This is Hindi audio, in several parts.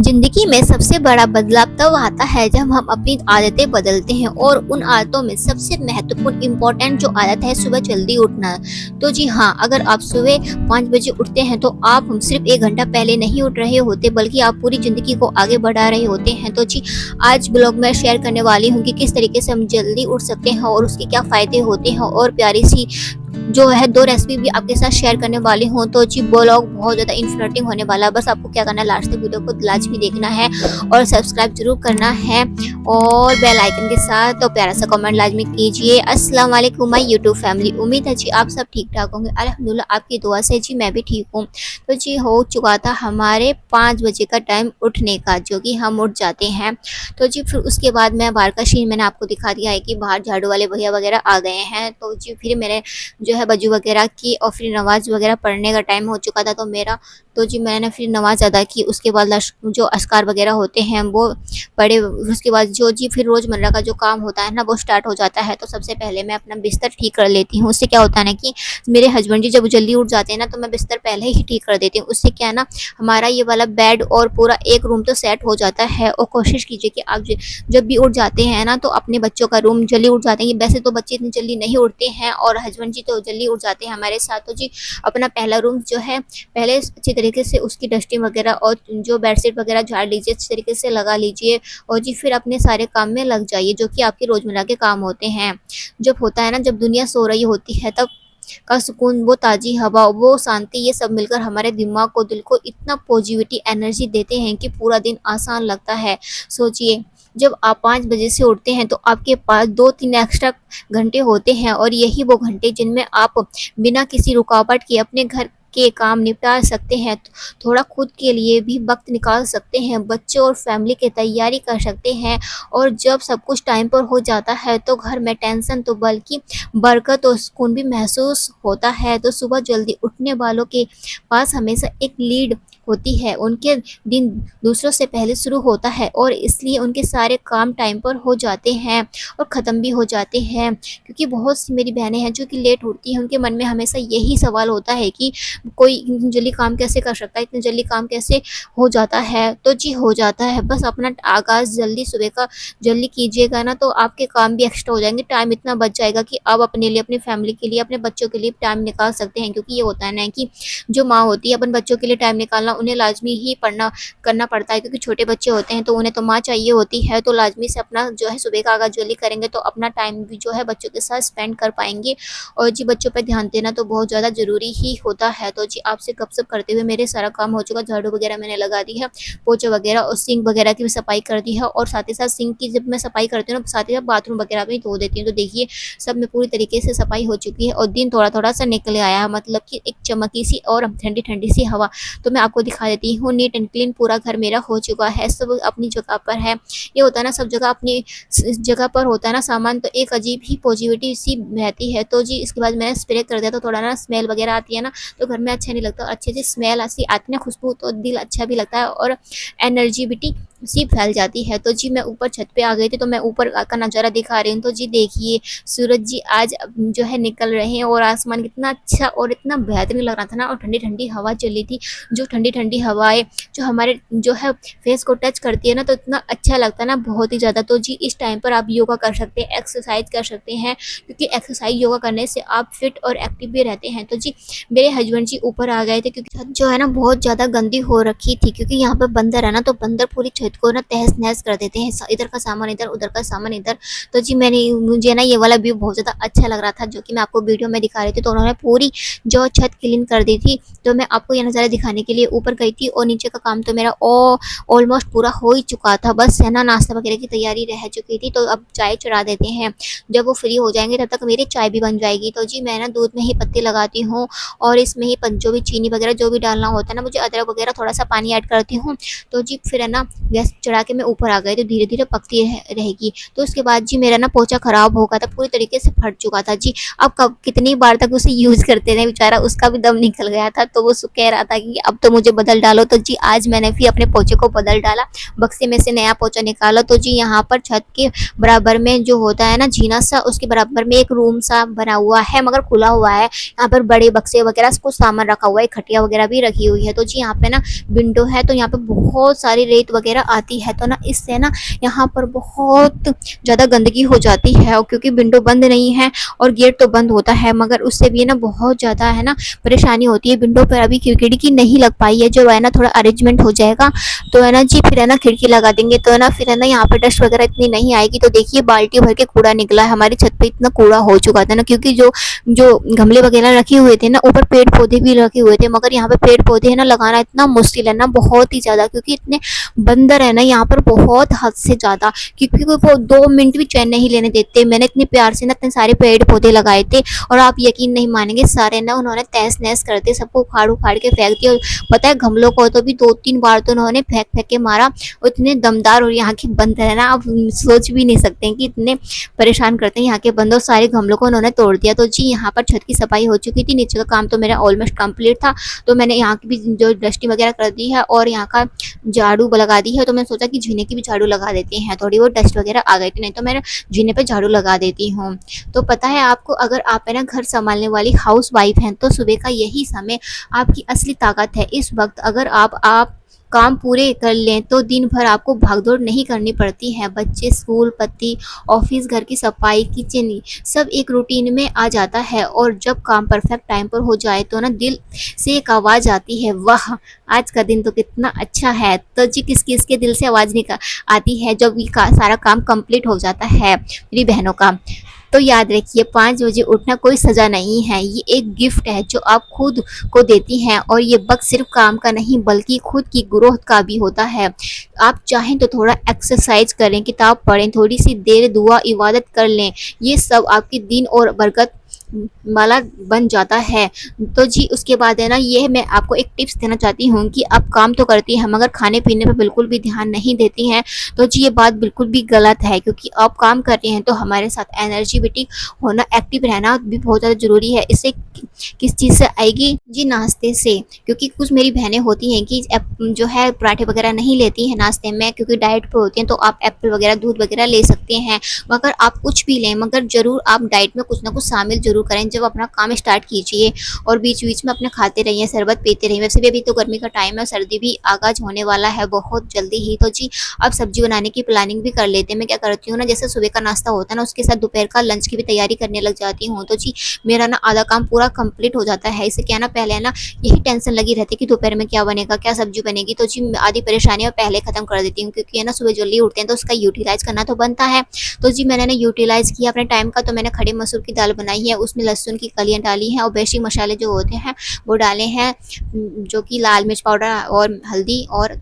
जिंदगी में सबसे बड़ा बदलाव तब आता है जब हम अपनी आदतें बदलते हैं और उन आदतों में सबसे महत्वपूर्ण इम्पोर्टेंट जो आदत है सुबह जल्दी उठना। तो जी हाँ, अगर आप सुबह 5 बजे उठते हैं तो आप सिर्फ 1 घंटा पहले नहीं उठ रहे होते बल्कि आप पूरी ज़िंदगी को आगे बढ़ा रहे होते हैं। तो जी आज ब्लॉग में शेयर करने वाली हूँ कि किस तरीके से हम जल्दी उठ सकते हैं और उसके क्या फ़ायदे होते हैं, और प्यारी सी जो है 2 रेसिपी भी आपके साथ शेयर करने वाली हूँ। तो जी ब्लॉग बहुत ज़्यादा इन्फॉर्मेटिव होने वाला है। बस आपको क्या करना है, लास्ट तक वीडियो को लाजमी देखना है और सब्सक्राइब ज़रूर करना है और बेल आइकन के साथ तो प्यारा सा कमेंट लाजमी कीजिए। अस्सलाम वालेकुम माय यूट्यूब फैमिली, उम्मीद है जी आप सब ठीक-ठाक होंगे। अल्हम्दुलिल्लाह आपकी दुआ से जी मैं भी ठीक हूँ। तो जी हो चुका था हमारे 5 बजे का टाइम उठने का, जो कि हम उठ जाते हैं। तो जी फिर उसके बाद मैं बाहर का सीन मैंने आपको दिखा दिया है कि बाहर झाड़ू वाले भैया वगैरह आ गए हैं। तो जी फिर मैंने जो है वज़ू वगैरह की और फिर नमाज़ वगैरह पढ़ने का टाइम हो चुका था तो मेरा। तो जी मैंने फिर नमाज़ अदा की, उसके बाद जो अस्कार वगैरह होते हैं वो पढ़े। उसके बाद जो जी फिर रोज़मर्रा का जो काम होता है ना वो स्टार्ट हो जाता है। तो सबसे पहले मैं अपना बिस्तर ठीक कर लेती हूँ। उससे क्या होता है ना कि मेरे हस्बैंड जी जब जल्दी उठ जाते हैं ना तो मैं बिस्तर पहले ही ठीक कर देती हूँ। उससे क्या है ना, हमारा ये वाला बेड और पूरा एक रूम तो सेट हो जाता है। और कोशिश कीजिए कि आप जब भी उठ जाते हैं ना तो अपने बच्चों का रूम जल्दी उठ जाते हैं। वैसे तो बच्चे इतनी जल्दी नहीं उठते हैं और हस्बैंड जी तो जल्दी उठ जाते हैं हमारे साथ। तो जी अपना पहला रूम जो है पहले अच्छी तरीके से उसकी डस्टिंग वगैरह और जो बेडशीट वगैरह झाड़ लीजिए, अच्छी तरीके से लगा लीजिए और जी फिर अपने सारे काम में लग जाइए जो कि आपके रोज़मर्रा के काम होते हैं। जब होता है ना, जब दुनिया सो रही होती है तब का सुकून, वो ताज़ी हवा, वो शांति, ये सब मिलकर हमारे दिमाग को, दिल को इतना पॉजिटिविटी एनर्जी देते हैं कि पूरा दिन आसान लगता है। सोचिए, जब आप 5 बजे से उठते हैं तो आपके पास 2-3 एक्स्ट्रा घंटे होते हैं और यही वो घंटे जिनमें आप बिना किसी रुकावट के अपने घर के काम निपटा सकते हैं। थोड़ा खुद के लिए भी वक़्त निकाल सकते हैं, बच्चों और फैमिली की तैयारी कर सकते हैं। और जब सब कुछ टाइम पर हो जाता है तो घर में टेंशन तो बल्कि बरकत और सुकून भी महसूस होता है। तो सुबह जल्दी उठने वालों के पास हमेशा एक लीड होती है, उनके दिन दूसरों से पहले शुरू होता है और इसलिए उनके सारे काम टाइम पर हो जाते हैं और ख़त्म भी हो जाते हैं। क्योंकि बहुत सी मेरी बहनें हैं जो कि लेट उठती हैं, उनके मन में हमेशा यही सवाल होता है कि कोई इतनी जल्दी काम कैसे कर सकता है, इतनी जल्दी काम कैसे हो जाता है। तो जी हो जाता है, बस अपना आगाज़ जल्दी सुबह का जल्दी कीजिएगा ना तो आपके काम भी एक्स्ट्रा हो जाएँगे, टाइम इतना बच जाएगा कि आप अपने लिए, अपनी फैमिली के लिए, अपने बच्चों के लिए टाइम निकाल सकते हैं। क्योंकि ये होता है ना कि जो माँ होती है अपन बच्चों के लिए टाइम निकालना उन्हें लाज़मी ही पढ़ना करना पड़ता है, क्योंकि छोटे बच्चे होते हैं तो उन्हें तो माँ चाहिए होती है। तो लाज़मी से अपना जो है सुबह का आगाज़ जल्दी करेंगे तो अपना टाइम भी जो है बच्चों के साथ स्पेंड कर पाएँगे। और जी बच्चों पे ध्यान देना तो बहुत ज़्यादा ज़रूरी ही होता है। तो जी आपसे गपशप करते हुए मेरे सारा काम हो चुका, झाड़ू वगैरह मैंने लगा दी है, पोछा वगैरह और सिंक वगैरह की भी सफाई कर दी है और साथ ही साथ सिंक की जब मैं सफाई करती हूँ ना, साथ ही साथ बाथरूम वगैरह भी धो देती हूँ। तो देखिए सब में पूरी तरीके से सफाई हो चुकी है और दिन थोड़ा-थोड़ा सा निकल आया है, मतलब कि एक चमकी सी और ठंडी-ठंडी सी हवा। तो मैं आपको दिखा देती हूँ, नीट एंड क्लीन पूरा घर मेरा हो चुका है, सब अपनी जगह पर है। ये होता है ना, सब जगह अपनी जगह पर होता है ना सामान तो एक अजीब ही पॉजिटिविटी सी रहती है। तो जी इसके बाद मैंने स्प्रे कर दिया तो थोड़ा ना स्मेल वगैरह आती है ना तो घर में अच्छा नहीं लगता, अच्छे से स्मेल ऐसी आती है ना, खुशबू, तो दिल अच्छा भी लगता है और एनर्जिबिटी सी फैल जाती है। तो जी मैं ऊपर छत पे आ गई थी तो मैं ऊपर का नज़ारा दिखा रही हूँ। तो जी देखिए सूरज जी आज जो है निकल रहे हैं और आसमान कितना अच्छा और इतना बेहतरीन लग रहा था ना, और ठंडी-ठंडी हवा चल रही थी। जो ठंडी-ठंडी हवाएँ जो हमारे जो है फेस को टच करती है ना तो इतना अच्छा लगता है ना, बहुत ही ज़्यादा। तो जी इस टाइम पर आप योगा कर सकते हैं, एक्सरसाइज कर सकते हैं, क्योंकि एक्सरसाइज योगा करने से आप फिट और एक्टिव भी रहते हैं। तो जी मेरे हस्बैंड जी ऊपर आ गए थे क्योंकि छत जो है ना बहुत ज़्यादा गंदी हो रखी थी, क्योंकि यहाँ पे बंदर है ना तो बंदर पूरी छत को ना तहस-नहस कर देते हैं, इधर का सामान इधर, उधर का सामान इधर। तो जी मुझे ना ये वाला व्यू बहुत ज़्यादा अच्छा लग रहा था जो कि मैं आपको वीडियो में दिखा रही थी। तो उन्होंने पूरी जो छत क्लीन कर दी थी। तो मैं आपको ये नज़ारा दिखाने के लिए ऊपर गई थी और नीचे का काम तो मेरा ऑलमोस्ट पूरा हो ही चुका था, बस है ना नाश्ता वगैरह की तैयारी रह चुकी थी। तो अब चाय चढ़ा देते हैं, जब वो फ्री हो जाएंगे तब तक मेरी चाय भी बन जाएगी। तो जी मैं ना दूध में ही पत्ती लगाती हूँ और इसमें ही जो भी चीनी वगैरह जो भी डालना होता है ना, मुझे अदरक वगैरह थोड़ा सा पानी ऐड करती हूँ। तो जी फिर है ना गैस चढ़ा के मैं ऊपर आ गई तो धीरे-धीरे पकती रहेगी। तो उसके बाद जी मेरा ना पोंछा खराब हो गया था, पूरी तरीके से फट चुका था जी। अब कब कितनी बार तक उसे यूज़ करते रहे, बेचारा उसका भी दम निकल गया था। तो वो कह रहा था कि अब तो मुझे बदल डालो। तो जी आज मैंने भी अपने पोंछे को बदल डाला, बक्से में से नया पोंछा निकाला। तो जी यहाँ पर छत के बराबर में जो होता है ना जीना सा, उसके बराबर में एक रूम सा बना हुआ है मगर खुला हुआ है। यहाँ पर बड़े बक्से वगैरह कुछ सामान रखा हुआ है, खटिया वगैरह भी रखी हुई है। तो जी यहाँ पे ना विंडो है, तो यहाँ पे बहुत सारी रेत वगैरह आती है, तो ना इससे ना यहाँ पर बहुत ज़्यादा गंदगी हो जाती है। और क्योंकि विंडो बंद नहीं है और गेट तो बंद होता है, मगर उससे भी ना बहुत ज़्यादा है ना परेशानी होती है। विंडो पर अभी खिड़की नहीं लग पाई है, जो है ना थोड़ा अरेंजमेंट हो जाएगा तो है ना जी फिर है ना खिड़की लगा देंगे, तो है ना फिर है ना यहाँ पर डस्ट वगैरह इतनी नहीं आएगी। तो देखिए बाल्टी भर के कूड़ा निकला है, हमारी छत पे इतना कूड़ा हो चुका था ना, क्योंकि जो जो गमले वगैरह रखे हुए थे ना, ऊपर पेड़ पौधे भी रखे हुए थे, मगर यहाँ पे पेड़ पौधे है ना लगाना इतना मुश्किल है ना, बहुत ही ज़्यादा, क्योंकि इतने बंदर है ना यहाँ पर, बहुत हद से ज़्यादा, क्योंकि वो 2 मिनट भी चैन नहीं लेने देते। मैंने इतने प्यार से ना इतने सारे पेड़ पौधे लगाए थे, और आप यकीन नहीं मानेंगे, सारे ना उन्होंने तहस नहस कर दिए, सबको उखाड़ उखाड़ के फेंक दिया। और पता है गमलों को तो भी 2-3 बार तो उन्होंने फेंक फेंक के मारा। इतने दमदार और यहाँ के बंदर है ना, आप सोच भी नहीं सकते हैं कि इतने परेशान करते हैं यहाँ के बंदर। सारे गमलों को उन्होंने तोड़ दिया। तो जी यहाँ पर छत की सफाई हो चुकी थी, नीचे का काम तो मेरा ऑलमोस्ट कंप्लीट था, तो मैंने यहाँ की भी जो डस्टिंग वगैरह कर दी है और यहाँ का झाड़ू लगा दी है। तो मैंने सोचा कि जीने की भी झाड़ू लगा देते हैं, थोड़ी वो डस्ट वगैरह आ गई थी, नहीं तो मैं जीने पे झाड़ू लगा देती हूँ। तो पता है आपको, अगर आप है ना घर संभालने वाली हाउस वाइफ हैं, तो सुबह का यही समय आपकी असली ताकत है। इस वक्त अगर आप काम पूरे कर लें तो दिन भर आपको भागदौड़ नहीं करनी पड़ती है। बच्चे स्कूल, पति ऑफिस, घर की सफाई, किचन, सब एक रूटीन में आ जाता है। और जब काम परफेक्ट टाइम पर हो जाए तो ना दिल से एक आवाज़ आती है, वाह आज का दिन तो कितना अच्छा है। तो जी किस किस के दिल से आवाज़ निकल आती है जब ये सारा काम कंप्लीट हो जाता है मेरी बहनों का। तो याद रखिए, 5 बजे उठना कोई सज़ा नहीं है, ये एक गिफ्ट है जो आप खुद को देती हैं। और ये वक्त सिर्फ काम का नहीं बल्कि खुद की ग्रोथ का भी होता है। आप चाहें तो थोड़ा एक्सरसाइज करें, किताब पढ़ें, थोड़ी सी देर दुआ इबादत कर लें, ये सब आपके दिन और बरकत वाला बन जाता है। तो जी उसके बाद है ना, ये मैं आपको एक टिप्स देना चाहती हूँ कि आप काम तो करती हैं मगर खाने पीने पर बिल्कुल भी ध्यान नहीं देती हैं। तो जी ये बात बिल्कुल भी गलत है, क्योंकि आप काम कर रही हैं तो हमारे साथ एनर्जेटिक होना, एक्टिव रहना भी बहुत ज़्यादा ज़रूरी है। इससे किस चीज़ से आएगी जी, नाश्ते से। क्योंकि कुछ मेरी बहनें होती हैं कि जो है पराठे वगैरह नहीं लेती हैं नाश्ते में, क्योंकि डाइट पे होती हैं, तो आप एप्पल वगैरह, दूध वगैरह ले सकते हैं। मगर आप कुछ भी लें, मगर ज़रूर आप डाइट में कुछ ना कुछ शामिल ज़रूर करें जब अपना काम स्टार्ट कीजिए। और बीच बीच में अपने खाते रहिए, शरबत पीते रहिए। वैसे भी अभी तो गर्मी का टाइम है, सर्दी भी आगाज होने वाला है बहुत जल्दी ही। तो जी अब सब्जी बनाने की प्लानिंग भी कर लेते हैं। मैं क्या करती हूँ ना, जैसे सुबह का नाश्ता होता है ना, उसके साथ दोपहर का लंच की भी तैयारी करने लग जाती हूँ। तो जी मेरा ना आधा काम पूरा कंप्लीट हो जाता है। इससे क्या ना, पहले ना यही टेंशन लगी रहती है कि दोपहर में क्या बनेगा, क्या सब्जी बनेगी। तो जी आधी परेशानियाँ पहले खत्म कर देती हूँ, क्योंकि है ना सुबह जल्दी उठते हैं तो उसका यूटिलाइज करना तो बनता है। तो जी मैंने ना यूटिलाइज किया अपने टाइम का। तो मैंने खड़े मसूर की दाल बनाई है, उसमें लहसुन की कलियाँ डाली हैं और बेसिक मसाले जो होते हैं वो डाले हैं, जो कि लाल मिर्च पाउडर और हल्दी और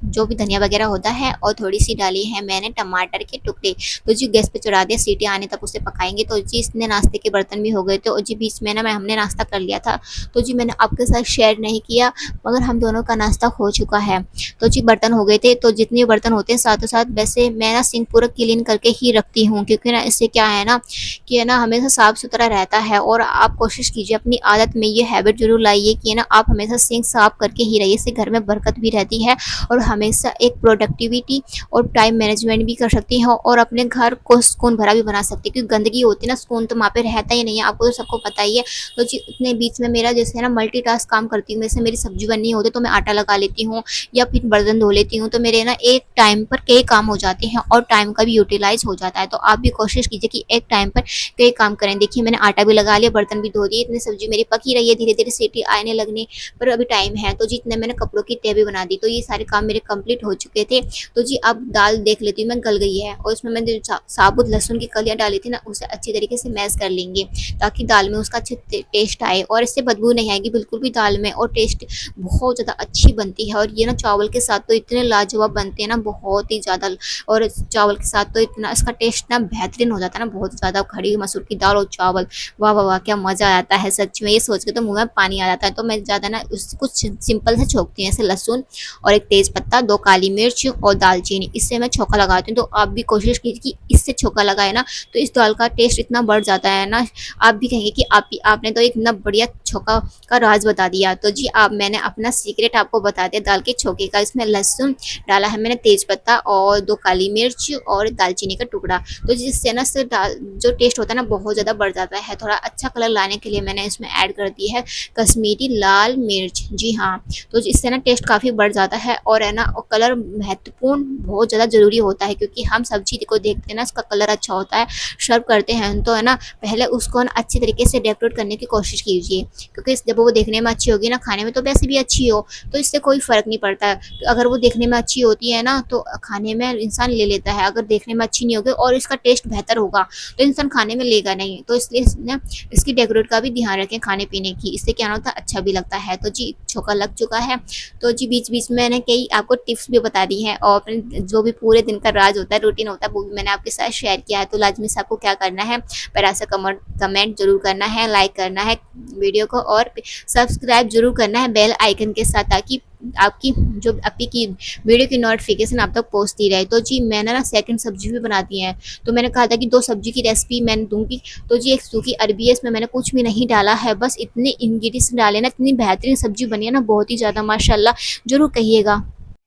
जो भी धनिया वगैरह होता है, और थोड़ी सी डाली है मैंने टमाटर के टुकड़े। तो जी गैस पे चढ़ा दिया, सीटी आने तक उसे पकाएंगे। तो जी इसने नाश्ते के बर्तन भी हो गए थे, और जी बीच में ना हमने नाश्ता कर लिया था। तो जी मैंने आपके साथ शेयर नहीं किया, मगर हम दोनों का नाश्ता हो चुका है। तो जी बर्तन हो गए थे। तो जितने बर्तन होते हैं साथों साथ, वैसे मैं ना सिंक पूरा क्लीन करके ही रखती हूँ, क्योंकि ना इससे क्या है ना कि है ना हमेशा साफ सुथरा रहता है। और आप कोशिश कीजिए, अपनी आदत में ये हैबिट जरूर लाइए कि ना आप हमेशा सिंक साफ करके ही रहिए। इससे घर में बरकत भी रहती है, और हमेशा एक प्रोडक्टिविटी और टाइम मैनेजमेंट भी कर सकती हैं, और अपने घर को सुकून भरा भी बना सकती है। क्योंकि गंदगी होती है ना, सुकून तो वहाँ पे रहता ही नहीं है, आपको तो सबको पता ही है। तो जी इतने बीच में मेरा जैसे है ना मल्टीटास्क काम करती हूँ, जैसे मेरी सब्जी बननी होती है तो मैं आटा लगा लेती हूँ या फिर बर्तन धो लेती हूँ। तो मेरे ना एक टाइम पर कई काम हो जाते हैं और टाइम का भी यूटिलाइज हो जाता है। तो आप भी कोशिश कीजिए कि एक टाइम पर कई काम करें। देखिए मैंने आटा भी लगा लिया, बर्तन भी धो दिए, इतनी सब्जी मेरी पकी रही है, धीरे धीरे सीटी आने लगने पर अभी टाइम है। तो जी इतने मैंने कपड़ों की तह भी बना दी। तो ये सारे काम मेरे कंप्लीट हो चुके थे। तो जी अब दाल देख लेती हूँ मैं गल गई है, और इसमें मैंने साबुत लहसुन की कलियाँ डाली थी ना, उसे अच्छी तरीके से मैश कर लेंगे, ताकि दाल में उसका अच्छा टेस्ट आए, और इससे बदबू नहीं आएगी बिल्कुल भी दाल में, और टेस्ट बहुत ज़्यादा अच्छी बनती है। और ये ना चावल के साथ तो इतने लाजवाब बनते हैं ना, बहुत ही ज़्यादा। और चावल के साथ तो इतना इसका टेस्ट ना बेहतरीन हो जाता है ना, बहुत ज़्यादा। खड़ी मसूर की दाल और चावल वाह वाह वाह, क्या मज़ा आता है सच में, ये सोच के तो मुँह में पानी आ जाता है। तो मैं ज़्यादा ना उस कुछ सिंपल से छोंकती हूँ, जैसे लहसुन और एक तेज पत्ता, 2 काली मिर्च और दालचीनी, इससे मैं छौंका लगाती हूँ। तो आप भी कोशिश कीजिए कि इससे छौंका लगाए ना, तो इस दाल का टेस्ट इतना बढ़ जाता है ना, आप भी कहेंगे कि आपने तो इतना बढ़िया छौंका का राज बता दिया। तो जी आप मैंने अपना सीक्रेट आपको बता दिया दाल के छौंके का। इसमें लहसुन डाला है मैंने, तेज पत्ता और 2 काली मिर्च और दालचीनी का टुकड़ा। तो जिससे ना इससे दाल जो टेस्ट होता है ना बहुत ज़्यादा बढ़ जाता है। थोड़ा अच्छा कलर लाने के लिए मैंने इसमें ऐड कर दी है कश्मीरी लाल मिर्च, जी हाँ। तो इससे ना टेस्ट काफ़ी बढ़ जाता है, और है ना कलर महत्वपूर्ण बहुत ज़्यादा ज़रूरी होता है, क्योंकि हम सब्जी को देखते हैं ना उसका कलर अच्छा होता है, सर्व करते हैं तो है ना पहले उसको ना अच्छी तरीके से डेकोरेट करने की कोशिश कीजिए, क्योंकि जब वो देखने में अच्छी होगी ना, खाने में तो वैसे भी अच्छी हो तो इससे कोई फ़र्क नहीं पड़ता है। तो अगर वो देखने में अच्छी होती है ना तो खाने में इंसान ले लेता है, अगर देखने में अच्छी नहीं होगी और इसका टेस्ट बेहतर होगा तो इंसान खाने में लेगा नहीं। तो इसलिए ना इसकी डेकोरेट का भी ध्यान रखें खाने पीने की, इससे क्या होता है अच्छा भी लगता है। तो जी छौंका लग चुका है। तो जी बीच बीच में मैंने कई आपको टिप्स भी बता दी हैं, और अपने जो भी पूरे दिन का राज होता है, रूटीन होता है, वो भी मैंने आपके साथ शेयर किया है। तो लाजमी से आपको क्या करना है, प्यारा सा कमेंट जरूर करना है, लाइक करना है वीडियो को, और सब्सक्राइब जरूर करना है बेल आइकन के साथ, ताकि आपकी जो आपकी वीडियो की नोटिफिकेशन आप तक पहुंचती रहे। तो जी मैंने ना सेकंड सब्जी भी बना दी है, तो मैंने कहा था कि 2 सब्जी की रेसिपी मैंने दूंगी। तो जी एक सूखी अरबी है, इसमें मैंने कुछ भी नहीं डाला है, बस इतने इंग्रेडिएंट्स डाले ना, इतनी बेहतरीन सब्जी बनी है ना, बहुत ही ज़्यादा माशाल्लाह, जरूर कहिएगा।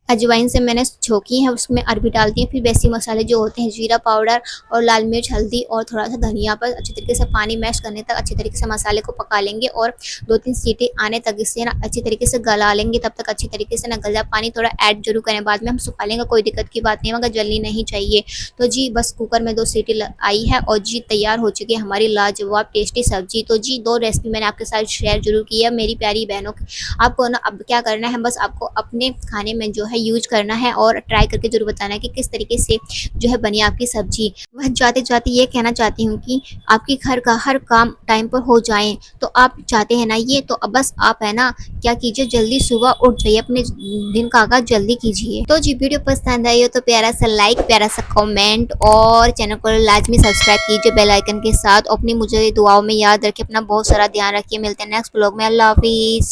अजवाइन से मैंने छोंकी है, उसमें अरबी डालती है, फिर बेसिक मसाले जो होते हैं जीरा पाउडर और लाल मिर्च, हल्दी और थोड़ा सा धनिया पर अच्छी तरीके से पानी मैश करने तक अच्छी तरीके से मसाले को पका लेंगे, और 2-3 सीटी आने तक इससे ना अच्छी तरीके से गला लेंगे, तब तक अच्छी तरीके से ना गल जाए। पानी थोड़ा ऐड जरूर करें, बाद में हम सुखा लेंगे, कोई दिक्कत की बात नहीं है, मगर जलनी नहीं चाहिए। तो जी बस कुकर में 2 सीटी आई है, और जी तैयार हो चुकी है हमारी लाजवाब टेस्टी सब्जी। तो जी 2 रेसिपी मैंने आपके साथ शेयर जरूर की है मेरी प्यारी बहनों। आपको ना अब क्या करना है, बस आपको अपने खाने में जो है यूज करना है, और ट्राई करके जरूर बताना है कि किस तरीके से जो है बनी आपकी सब्जी। वह जाते जाते ये कहना चाहती हूँ कि आपके घर का हर काम टाइम पर हो जाए, तो आप चाहते हैं ना ये, तो अब बस आप है ना क्या कीजिए, जल्दी सुबह उठ जाइए, अपने दिन का आगाज जल्दी कीजिए। तो जी वीडियो पसंद आई हो तो प्यारा सा लाइक, प्यारा सा कमेंट, और चैनल को लाजमी सब्सक्राइब कीजिए बेल आइकन के साथ। अपनी मुझे दुआओं में याद रखिए, अपना बहुत सारा ध्यान रखिए। मिलते हैं नेक्स्ट ब्लॉग में। अल्लाह हाफिज।